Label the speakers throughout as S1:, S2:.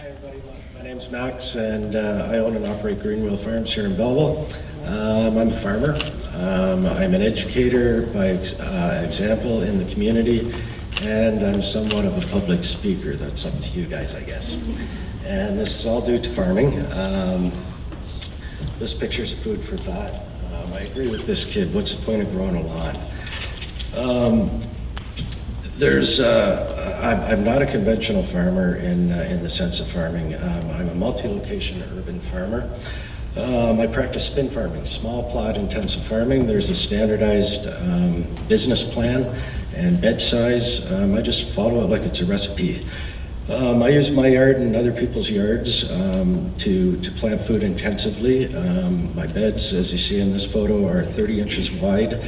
S1: Hi everybody, my name's Max and I own and operate Greenwheel Farms here in Belleville. I'm a farmer. I'm an educator by example in the community, and I'm somewhat of a public speaker. That's up to you guys, I guess. And this is all due to farming. This picture's food for thought. I agree with this kid. What's the point of growing a lawn? I'm not a conventional farmer in the sense of farming. I'm a multi-location urban farmer. I practice spin farming, small plot intensive farming. There's a standardized business plan and bed size. I just follow it like it's a recipe. I use my yard and other people's yards to plant food intensively. My beds, as you see in this photo, are 30 inches wide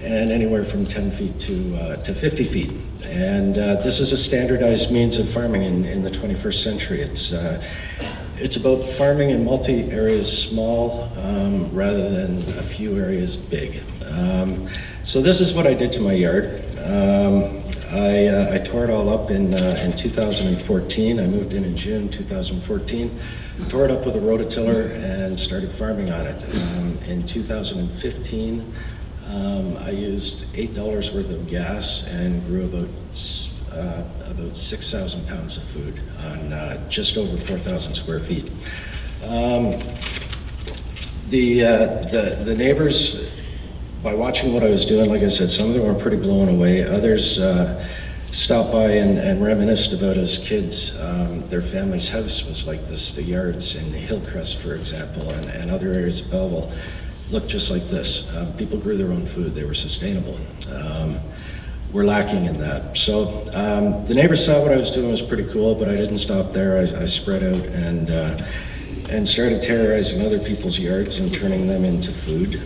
S1: and anywhere from 10 feet to 50 feet. And this is a standardized means of farming in the 21st century. It's about farming in multi-areas small rather than a few areas big. So this is what I did to my yard. I tore it all up in 2014. I moved in June 2014. Tore it up with a rototiller and started farming on it. In 2015, I used $8 worth of gas and grew about 6,000 pounds of food on just over 4,000 square feet. The neighbors, by watching what I was doing, like I said, some of them were pretty blown away. Others stopped by and reminisced about as kids. Their family's house was like this. The yards in Hillcrest, for example, and other areas of Belleville looked just like this. People grew their own food. They were sustainable. We're lacking in that. So the neighbors saw what I was doing was pretty cool, but I didn't stop there. I spread out and started terrorizing other people's yards and turning them into food.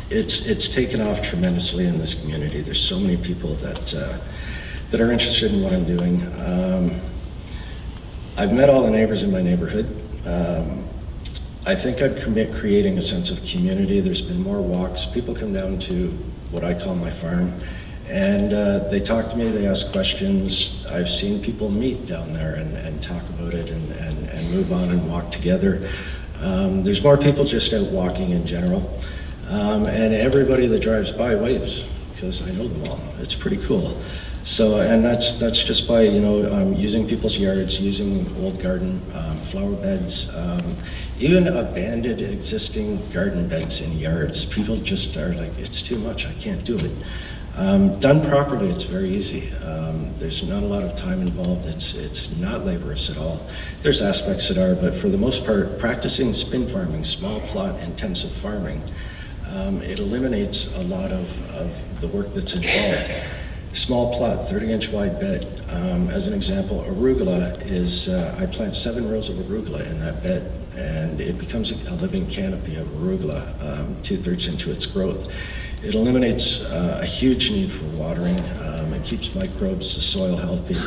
S1: It's taken off tremendously in this community. There's so many people that are interested in what I'm doing. I've met all the neighbors in my neighborhood. I think I'm creating a sense of community. There's been more walks. People come down to what I call my farm, and they talk to me, they ask questions. I've seen people meet down there and talk about it and move on and walk together. There's more people just out walking in general. And everybody that drives by waves, because I know them all. It's pretty cool. So, and that's just by, using people's yards, using old garden flower beds, even abandoned existing garden beds in yards. People just are like, it's too much, I can't do it. Done properly, it's very easy. There's not a lot of time involved. It's not laborious at all. There's aspects that are, but for the most part, practicing spin farming, small plot intensive farming, it eliminates a lot of the work that's involved. Small plot, 30-inch wide bed. As an example, arugula is, I plant 7 rows of arugula in that bed, and it becomes a living canopy of arugula 2/3 into its growth. It eliminates a huge need for watering. It keeps microbes, the soil healthy.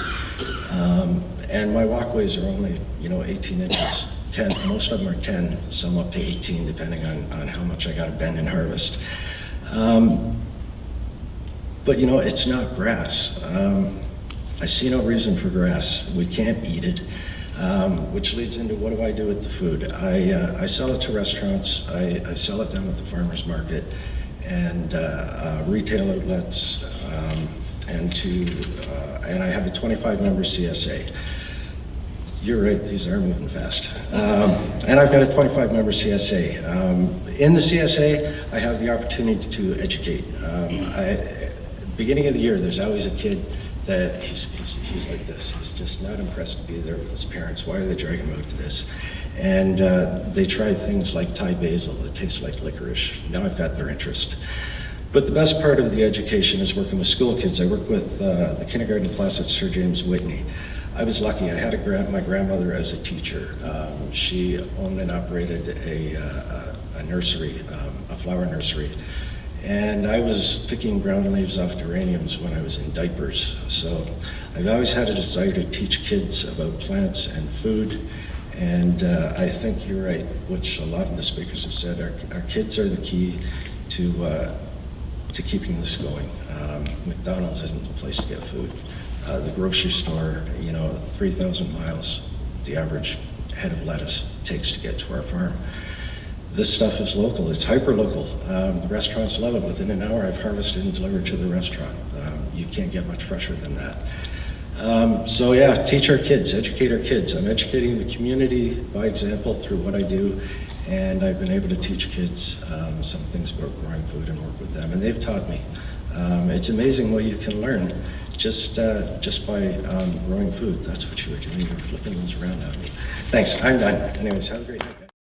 S1: And my walkways are only, 18 inches. 10, most of them are 10, some up to 18, depending on how much I got to bend and harvest. But it's not grass. I see no reason for grass. We can't eat it, which leads into what do I do with the food? I sell it to restaurants. I sell it down at the farmer's market and retail outlets, and I have a 25-member CSA. You're right, these are moving fast. And I've got a 25-member CSA. In the CSA, I have the opportunity to educate. Beginning of the year, there's always a kid that he's like this. He's just not impressed to be there with his parents. Why are they dragging him out to this? And they try things like Thai basil that tastes like licorice. Now I've got their interest. But the best part of the education is working with school kids. I work with the kindergarten class at Sir James Whitney. I was lucky. I had my grandmother as a teacher. She owned and operated a nursery, a flower nursery. And I was picking brown leaves off geraniums when I was in diapers. So I've always had a desire to teach kids about plants and food. And I think you're right, which a lot of the speakers have said, our kids are the key to keeping this going. McDonald's isn't the place to get food. The grocery store, 3,000 miles, the average head of lettuce takes to get to our farm. This stuff is local. It's hyper-local. The restaurants love it. Within an hour, I've harvested and delivered to the restaurant. You can't get much fresher than that. So yeah, teach our kids, educate our kids. I'm educating the community by example through what I do, and I've been able to teach kids some things about growing food and work with them, and they've taught me. It's amazing what you can learn just by growing food. That's what you were doing. You were flipping those around at me. Thanks. I'm done. Anyways, have a great night, guys.